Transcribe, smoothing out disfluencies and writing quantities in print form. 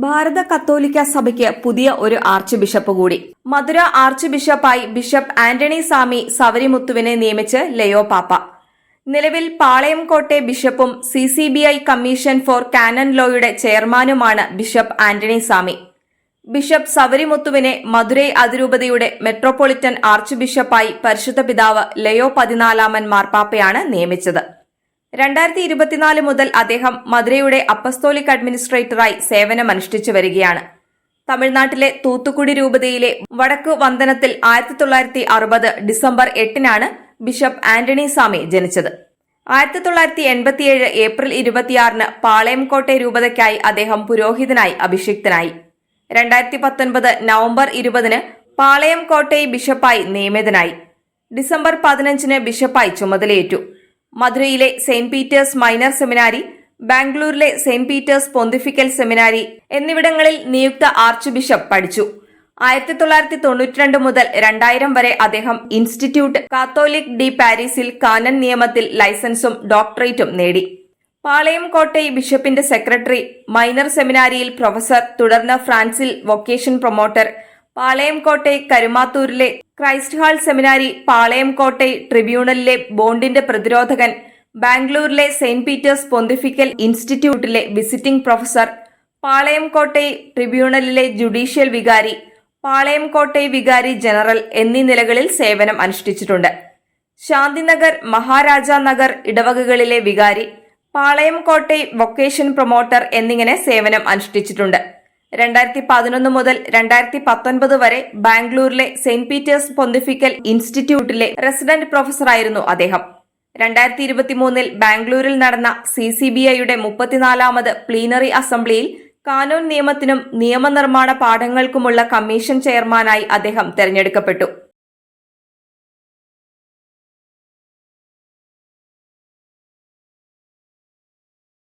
ഭാരത കത്തോലിക്ക സഭയ്ക്ക് പുതിയ ഒരു ആർച്ച് ബിഷപ്പ് കൂടി. മധുര ആർച്ച് ബിഷപ്പായി ബിഷപ്പ് ആന്റണി സാമി സവരിമുത്തുവിനെ നിയമിച്ച് ലയോ പാപ്പ. നിലവിൽ പാളയംകോട്ടെ ബിഷപ്പും CCBI കമ്മീഷൻ ഫോർ കാനൻ ലോയുടെ ചെയർമാനുമാണ് ബിഷപ്പ് ആന്റണി സാമി. ബിഷപ്പ് സവരിമുത്തുവിനെ മധുരൈ അതിരൂപതയുടെ മെട്രോപൊളിറ്റൻ ആർച്ച് ബിഷപ്പായി പരിശുദ്ധ പിതാവ് ലയോ 14 മാർപ്പാപ്പയാണ് നിയമിച്ചത്. 2024 മുതൽ അദ്ദേഹം മധുരയുടെ അപ്പസ്തോലിക് അഡ്മിനിസ്ട്രേറ്ററായി സേവനമനുഷ്ഠിച്ചു വരികയാണ്. തമിഴ്നാട്ടിലെ തൂത്തുക്കുടി രൂപതയിലെ വടക്കു വന്ദനത്തിൽ 1960 ഡിസംബർ 8 ബിഷപ്പ് ആന്റണി സാമി ജനിച്ചത്. 1987 ഏപ്രിൽ 26 പാളയംകോട്ടെ രൂപതയ്ക്കായി അദ്ദേഹം പുരോഹിതനായി അഭിഷിക്തനായി. 2019 നവംബർ 20 പാളയംകോട്ടെ ബിഷപ്പായി നിയമിതനായി. ഡിസംബർ 15 ബിഷപ്പായി ചുമതലയേറ്റു. മധുരയിലെ സെന്റ് പീറ്റേഴ്സ് മൈനർ സെമിനാരി, ബാംഗ്ലൂരിലെ സെന്റ് പീറ്റേഴ്സ് പൊന്തിഫിക്കൽ സെമിനാരി എന്നിവിടങ്ങളിൽ നിയുക്ത ആർച്ച് ബിഷപ്പ് പഠിച്ചു. 1992 മുതൽ 2000 വരെ അദ്ദേഹം ഇൻസ്റ്റിറ്റ്യൂട്ട് കാത്തോലിക് ഡി പാരീസിൽ കാനൻ നിയമത്തിൽ ലൈസൻസും ഡോക്ടറേറ്റും നേടി. പാളയംകോട്ടെ ബിഷപ്പിന്റെ സെക്രട്ടറി, മൈനർ സെമിനാരിയിൽ പ്രൊഫസർ, തുടർന്ന് ഫ്രാൻസിൽ വൊക്കേഷൻ പ്രൊമോട്ടർ, പാളയംകോട്ടെ കരുമാത്തൂരിലെ ക്രൈസ്റ്റ് ഹാൾ സെമിനാരി, പാളയംകോട്ടെ ട്രിബ്യൂണലിലെ ബോണ്ടിന്റെ പ്രതിരോധകൻ, ബാംഗ്ലൂരിലെ സെന്റ് പീറ്റേഴ്സ് പൊന്തിഫിക്കൽ ഇൻസ്റ്റിറ്റ്യൂട്ടിലെ വിസിറ്റിംഗ് പ്രൊഫസർ, പാളയംകോട്ടെ ട്രിബ്യൂണലിലെ ജുഡീഷ്യൽ വികാരി, പാളയംകോട്ടെ വികാരി ജനറൽ എന്നീ നിലകളിൽ സേവനം അനുഷ്ഠിച്ചിട്ടുണ്ട്. ശാന്തിനഗർ, മഹാരാജാ നഗർ ഇടവകകളിലെ വികാരി, പാളയംകോട്ടെ വൊക്കേഷൻ പ്രൊമോട്ടർ എന്നിങ്ങനെ സേവനം അനുഷ്ഠിച്ചിട്ടുണ്ട്. 2011 മുതൽ 2019 വരെ ബാംഗ്ലൂരിലെ സെന്റ് പീറ്റേഴ്സ് പൊന്തിഫിക്കൽ ഇൻസ്റ്റിറ്റ്യൂട്ടിലെ റെസിഡന്റ് പ്രൊഫസറായിരുന്നു അദ്ദേഹം. 2023 ബാംഗ്ലൂരിൽ നടന്ന CCBIയുടെ 34ാമത് പ്ലീനറി അസംബ്ലിയിൽ കാനൂൻ നിയമത്തിനും നിയമനിർമ്മാണ പാഠങ്ങൾക്കുമുള്ള കമ്മീഷൻ ചെയർമാനായി അദ്ദേഹം തെരഞ്ഞെടുക്കപ്പെട്ടു.